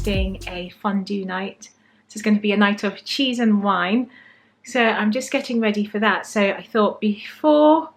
hosting a fondue night. So it's going to be a night of cheese and wine. So I'm just getting ready for that. So I thought before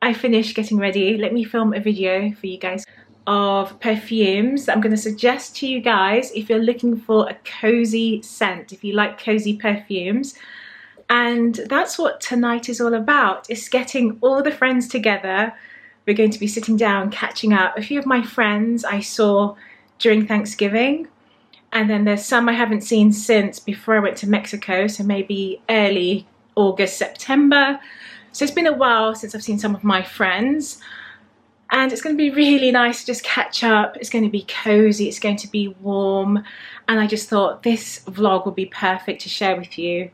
I finish getting ready, let me film a video for you guys of perfumes that I'm going to suggest to you guys if you're looking for a cozy scent, if you like cozy perfumes. And that's what tonight is all about. It's getting all the friends together. We're going to be sitting down, catching up. A few of my friends I saw during Thanksgiving, and then there's some I haven't seen since before I went to Mexico, so maybe early August, September. So it's been a while since I've seen some of my friends, and it's going to be really nice to just catch up. It's going to be cozy, it's going to be warm, and I just thought this vlog would be perfect to share with you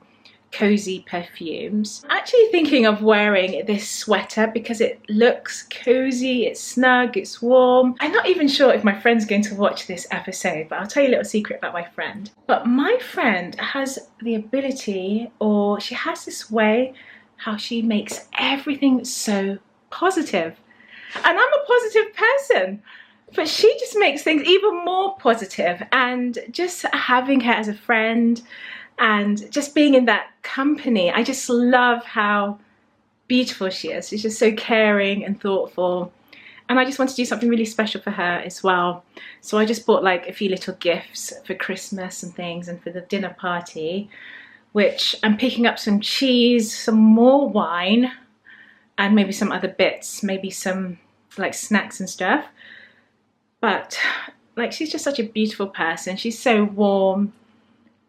cozy perfumes. I'm actually thinking of wearing this sweater because it looks cozy, it's snug, it's warm. I'm not even sure if my friend's going to watch this episode, but I'll tell you a little secret about my friend. But my friend has the ability, or she has this way how she makes everything so positive. And I'm a positive person, but she just makes things even more positive. And just having her as a friend and just being in that company, I just love how beautiful she is. She's just so caring and thoughtful. And I just want to do something really special for her as well. So I just bought like a few little gifts for Christmas and things, and for the dinner party, which I'm picking up some cheese, some more wine, and maybe some other bits, maybe some like snacks and stuff. But like, she's just such a beautiful person. She's so warm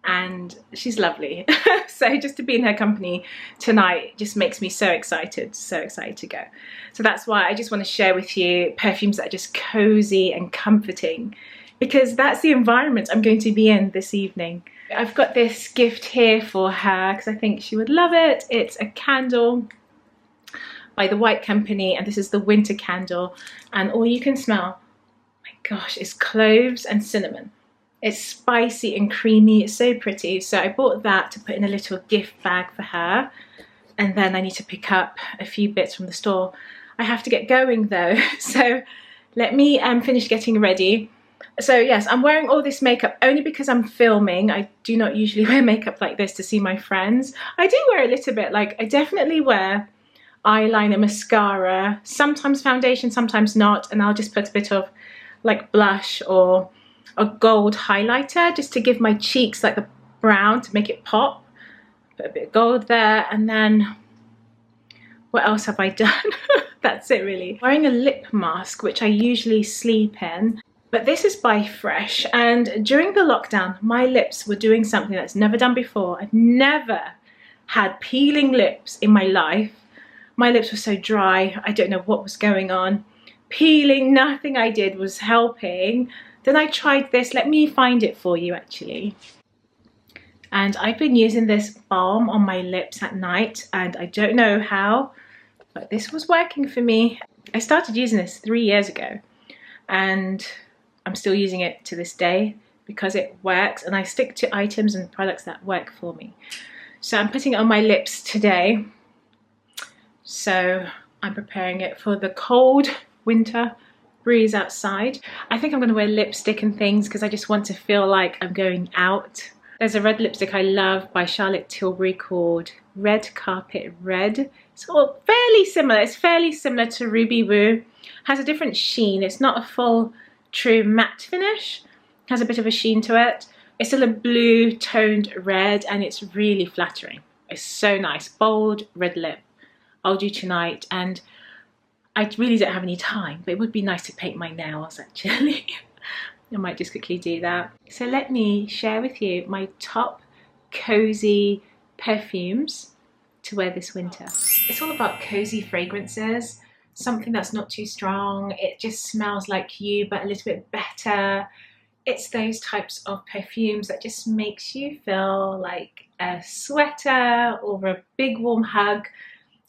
and she's lovely. So just to be in her company tonight just makes me so excited to go. So that's why I just want to share with you perfumes that are just cozy and comforting, because that's the environment I'm going to be in this evening. I've got this gift here for her because I think she would love it. It's a candle by the White Company, and this is the winter candle, and all you can smell, my gosh, is cloves and cinnamon. It's spicy and creamy, it's so pretty. So I bought that to put in a little gift bag for her, and then I need to pick up a few bits from the store. I have to get going though, so let me finish getting ready. So yes, I'm wearing all this makeup only because I'm filming. I do not usually wear makeup like this to see my friends. I do wear a little bit, like I definitely wear eyeliner, mascara, sometimes foundation, sometimes not, and I'll just put a bit of like blush or a gold highlighter just to give my cheeks like the brown to make it pop. Put a bit of gold there, and then what else have I done? That's it really. Wearing a lip mask, which I usually sleep in, but this is by Fresh, and during the lockdown my lips were doing something that's never done before. I've never had peeling lips in my life. My lips were so dry, I don't know what was going on. Peeling, nothing I did was helping. Then I tried this, let me find it for you actually. And I've been using this balm on my lips at night, and I don't know how, but this was working for me. I started using this 3 years ago, and I'm still using it to this day because it works, and I stick to items and products that work for me. So I'm putting it on my lips today. So I'm preparing it for the cold winter breeze outside. I think I'm going to wear lipstick and things because I just want to feel like I'm going out. There's a red lipstick I love by Charlotte Tilbury called Red Carpet Red. It's all fairly similar. It's fairly similar to Ruby Woo. Has a different sheen. It's not a full true matte finish. Has a bit of a sheen to it. It's still a blue toned red, and it's really flattering. It's so nice. Bold red lip. I'll do tonight, and I really don't have any time, but it would be nice to paint my nails actually. I might just quickly do that. So let me share with you my top cozy perfumes to wear this winter. It's all about cozy fragrances, something that's not too strong. It just smells like you, but a little bit better. It's those types of perfumes that just makes you feel like a sweater or a big warm hug.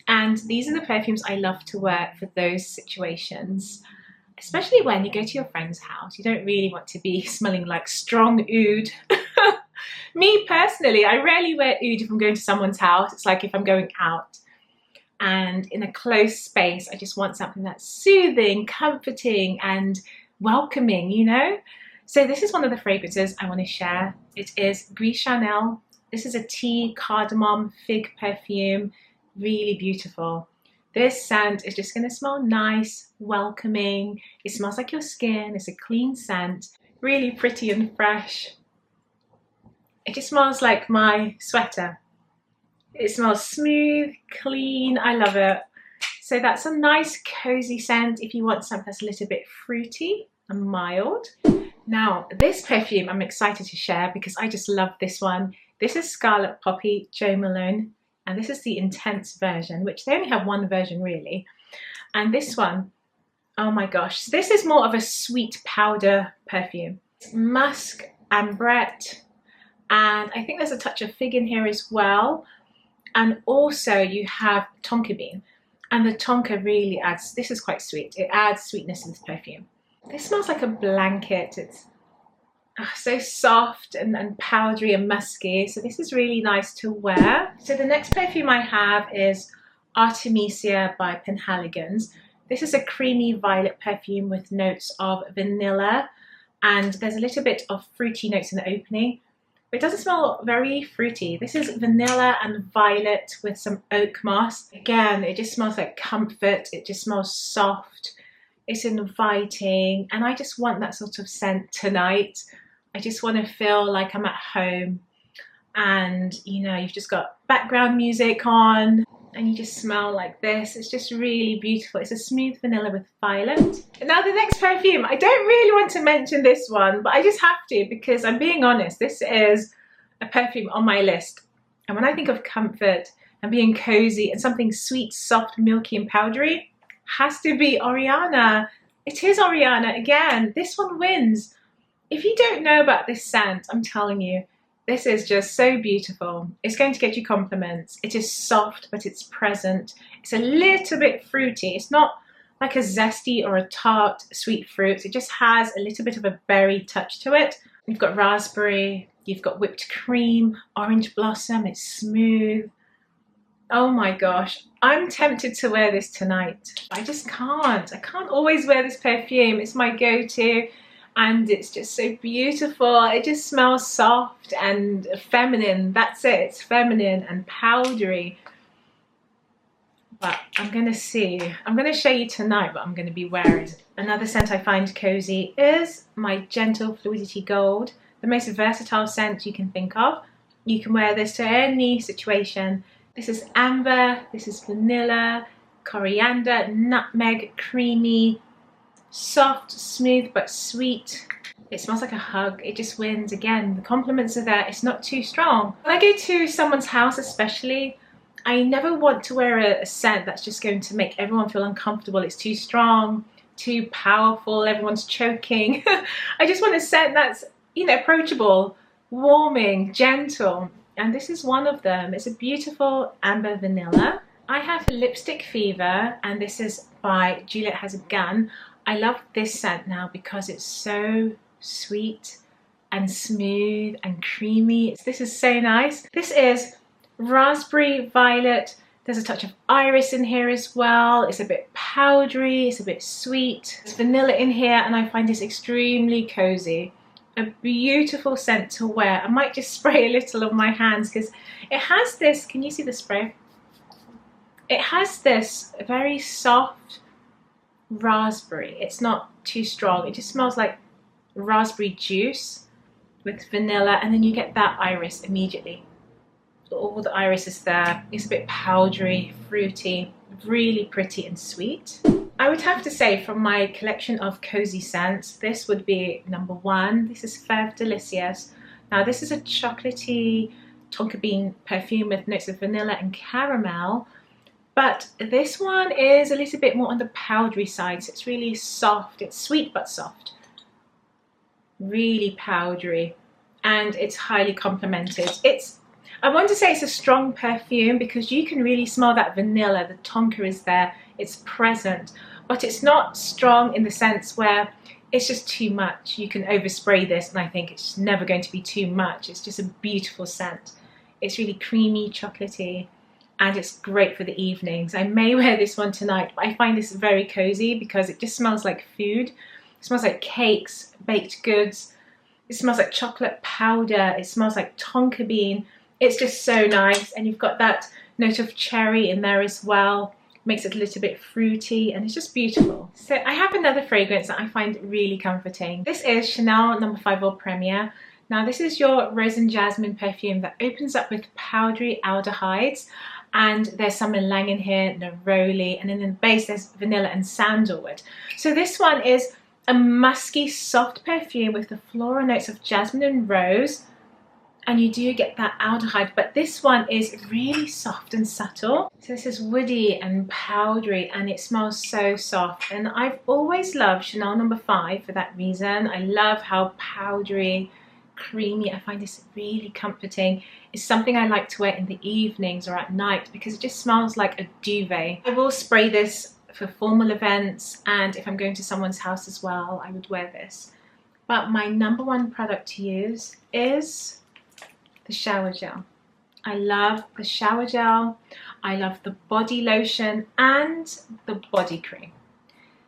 And these are the perfumes I love to wear for those situations, especially when you go to your friend's house. You don't really want to be smelling like strong oud. Me personally, I rarely wear oud if I'm going to someone's house. It's like if I'm going out and in a close space, I just want something that's soothing, comforting and welcoming, you know? So this is one of the fragrances I want to share. It is Gris Chanel. This is a tea, cardamom, fig perfume. Really beautiful. This scent is just going to smell nice, welcoming. It smells like your skin. It's a clean scent. Really pretty and fresh. It just smells like my sweater. It smells smooth, clean. I love it. So that's a nice cozy scent if you want something that's a little bit fruity and mild. Now, this perfume I'm excited to share because I just love this one. This is Scarlet Poppy Jo Malone, and this is the intense version, which they only have one version really. And this one, oh my gosh, this is more of a sweet powder perfume. It's musk, ambrette, and I think there's a touch of fig in here as well. And also you have tonka bean, and the tonka really adds, this is quite sweet, it adds sweetness to this perfume. This smells like a blanket. It's so soft and powdery and musky. So this is really nice to wear. So the next perfume I have is Artemisia by Penhaligon's. This is a creamy violet perfume with notes of vanilla, and there's a little bit of fruity notes in the opening. But it doesn't smell very fruity. This is vanilla and violet with some oak moss. Again, it just smells like comfort. It just smells soft. It's inviting, and I just want that sort of scent tonight. I just want to feel like I'm at home, and you know, you've just got background music on and you just smell like this. It's just really beautiful. It's a smooth vanilla with violet. Now the next perfume, I don't really want to mention this one, but I just have to because I'm being honest, this is a perfume on my list. And when I think of comfort and being cozy and something sweet, soft, milky and powdery, has to be Oriana. It is Oriana again. This one wins. If you don't know about this scent, I'm telling you, this is just so beautiful. It's going to get you compliments. It is soft, but it's present. It's a little bit fruity. It's not like a zesty or a tart sweet fruit. It just has a little bit of a berry touch to it. You've got raspberry, you've got whipped cream, orange blossom. It's smooth. Oh my gosh, I'm tempted to wear this tonight. I just can't. I can't always wear this perfume. It's my go-to, and it's just so beautiful. It just smells soft and feminine. That's it. It's feminine and powdery. But I'm gonna see. I'm gonna show you tonight what I'm gonna be wearing. Another scent I find cozy is my Gentle Fluidity Gold. The most versatile scent you can think of. You can wear this to any situation. This is amber, this is vanilla, coriander, nutmeg, creamy, soft, smooth but sweet. It smells like a hug. It just wins again. The compliments are there. It's not too strong. When I go to someone's house especially, I never want to wear a scent that's just going to make everyone feel uncomfortable. It's too strong, too powerful, everyone's choking. I just want a scent that's, you know, approachable, warming, gentle. And this is one of them. It's a beautiful amber vanilla. I have Lipstick Fever, and this is by Juliet Has a Gun. I love this scent now because it's so sweet and smooth and creamy. This is so nice. This is raspberry violet. There's a touch of iris in here as well. It's a bit powdery, it's a bit sweet. There's vanilla in here, and I find this extremely cozy. A beautiful scent to wear. I might just spray a little on my hands because it has this, can you see the spray? It has this very soft raspberry. It's not too strong. It just smells like raspberry juice with vanilla, and then you get that iris immediately. All the iris is there. It's a bit powdery, fruity, really pretty and sweet. I would have to say from my collection of cozy scents, this would be number one. This is Fève Delicious. Now this is a chocolatey tonka bean perfume with notes of vanilla and caramel, but this one is a little bit more on the powdery side, so it's really soft. It's sweet but soft, really powdery, and it's highly complimented. I want to say it's a strong perfume because you can really smell that vanilla. The tonka is there, it's present, but it's not strong in the sense where it's just too much. You can overspray this and I think it's never going to be too much. It's just a beautiful scent. It's really creamy, chocolatey, and it's great for the evenings. I may wear this one tonight, but I find this very cozy because it just smells like food. It smells like cakes, baked goods, It smells like chocolate powder. It smells like tonka bean. It's just so nice. And you've got that note of cherry in there as well. Makes it a little bit fruity, and it's just beautiful. So I have another fragrance that I find really comforting. This is Chanel No. 5 All Premier. Now this is your rose and jasmine perfume that opens up with powdery aldehydes, and there's some ylang in here, neroli, and then in the base there's vanilla and sandalwood. So this one is a musky, soft perfume with the floral notes of jasmine and rose, and you do get that aldehyde, but this one is really soft and subtle. So this is woody and powdery, and it smells so soft. And I've always loved Chanel No. 5 for that reason. I love how powdery, creamy. I find this really comforting. It's something I like to wear in the evenings or at night because it just smells like a duvet. I will spray this for formal events, and if I'm going to someone's house as well, I would wear this. But my #1 product to use is the shower gel. I love the shower gel. I love the body lotion and the body cream.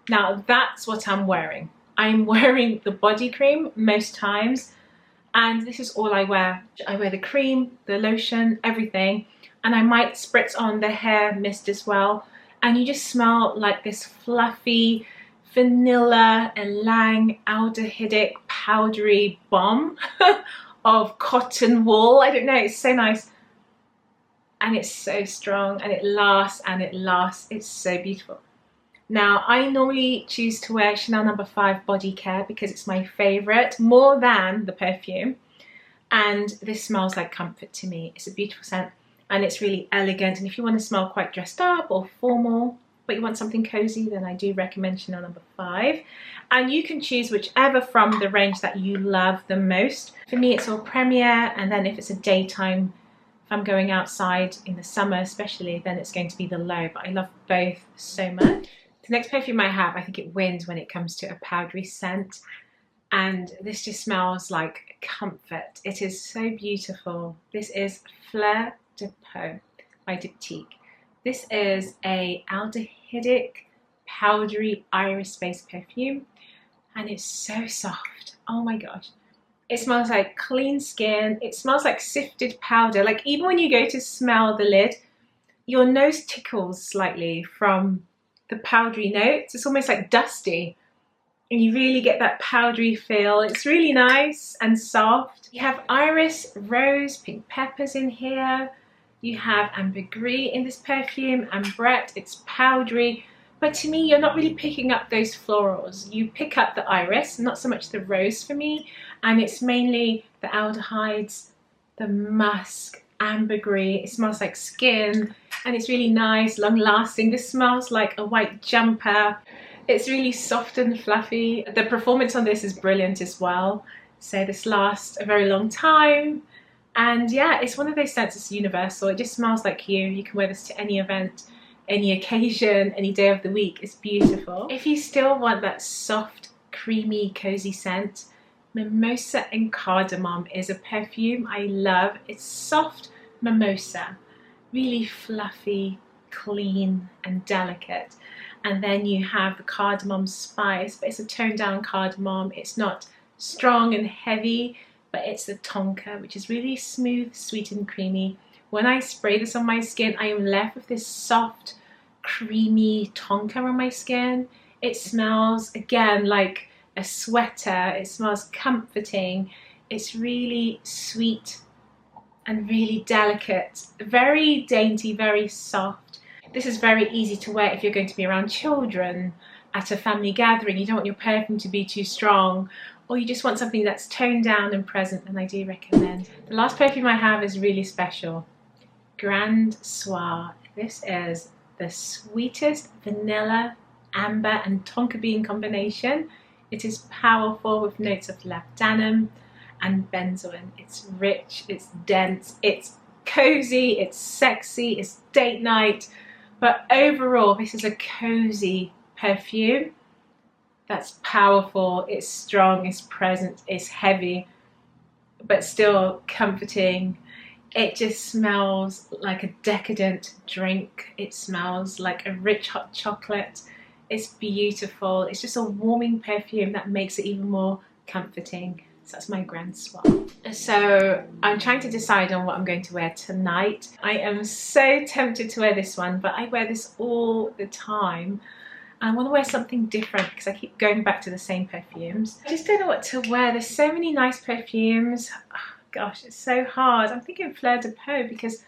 Now that's what I'm wearing. I'm wearing the body cream most times, and this is all I wear. I wear the cream, the lotion, everything, and I might spritz on the hair mist as well, and you just smell like this fluffy vanilla ylang aldehydic powdery bomb of cotton wool. I don't know, it's so nice, and it's so strong, and it lasts and it lasts. It's so beautiful. Now I normally choose to wear Chanel No. 5 Body Care because it's my favorite more than the perfume, and this smells like comfort to me. It's a beautiful scent, and it's really elegant, and if you want to smell quite dressed up or formal but you want something cozy, then I do recommend Chanel No. 5. And you can choose whichever from the range that you love the most. For me, it's All Premier, and then if it's a daytime, if I'm going outside in the summer especially, then it's going to be the Low. But I love both so much. The next perfume I have, I think it wins when it comes to a powdery scent. And this just smells like comfort. It is so beautiful. This is Fleur de Peau by Diptyque. This is a aldehydic, powdery iris-based perfume, and it's so soft. Oh my gosh. It smells like clean skin. It smells like sifted powder. Like even when you go to smell the lid, your nose tickles slightly from the powdery notes. It's almost like dusty, and you really get that powdery feel. It's really nice and soft. You have iris, rose, pink peppers in here. You have ambergris in this perfume, ambrette. It's powdery, but to me, you're not really picking up those florals. You pick up the iris, not so much the rose for me, and it's mainly the aldehydes, the musk, ambergris. It smells like skin, and it's really nice, long lasting. This smells like a white jumper. It's really soft and fluffy. The performance on this is brilliant as well. So this lasts a very long time. And yeah, it's one of those scents that's universal. It just smells like you. You can wear this to any event, any occasion, any day of the week. It's beautiful. If you still want that soft, creamy, cozy scent, Mimosa and Cardamom is a perfume I love. It's soft mimosa, really fluffy, clean and delicate. And then you have the cardamom spice, but it's a toned down cardamom. It's not strong and heavy, but it's the tonka, which is really smooth, sweet and creamy. When I spray this on my skin, I am left with this soft, creamy tonka on my skin. It smells, again, like a sweater. It smells comforting. It's really sweet and really delicate. Very dainty, very soft. This is very easy to wear if you're going to be around children, at a family gathering. You don't want your perfume to be too strong, or you just want something that's toned down and present, then I do recommend. The last perfume I have is really special. Grand Soir. This is the sweetest vanilla, amber and tonka bean combination. It is powerful with notes of labdanum and benzoin. It's rich, it's dense, it's cozy, it's sexy, it's date night, but overall this is a cozy perfume that's powerful, it's strong, it's present, it's heavy, but still comforting. It just smells like a decadent drink. It smells like a rich hot chocolate. It's beautiful. It's just a warming perfume that makes it even more comforting. So that's my grand swap. So I'm trying to decide on what I'm going to wear tonight. I am so tempted to wear this one, but I wear this all the time. I want to wear something different because I keep going back to the same perfumes. I just don't know what to wear. There's so many nice perfumes. Oh, gosh, it's so hard. I'm thinking Fleur de Peau because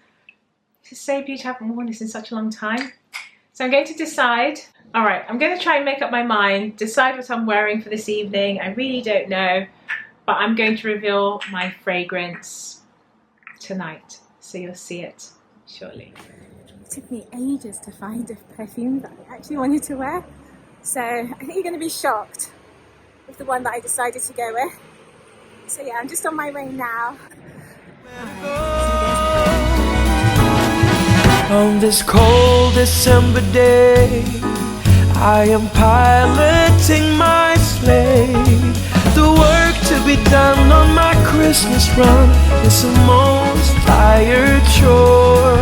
this is so beautiful. I haven't worn this in such a long time. So I'm going to decide. All right, I'm going to try and make up my mind, decide what I'm wearing for this evening. I really don't know, but I'm going to reveal my fragrance tonight. So you'll see it shortly. It took me ages to find a perfume that I actually wanted to wear. So I think you're going to be shocked with the one that I decided to go with. So yeah, I'm just on my way now. On this cold December day, I am piloting my sleigh. The work to be done on my Christmas run is the most tired chore.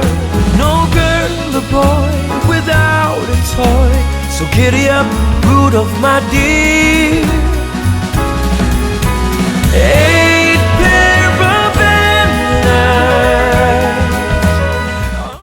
No girl or boy without a toy, so giddy up, Rudolph, my dear.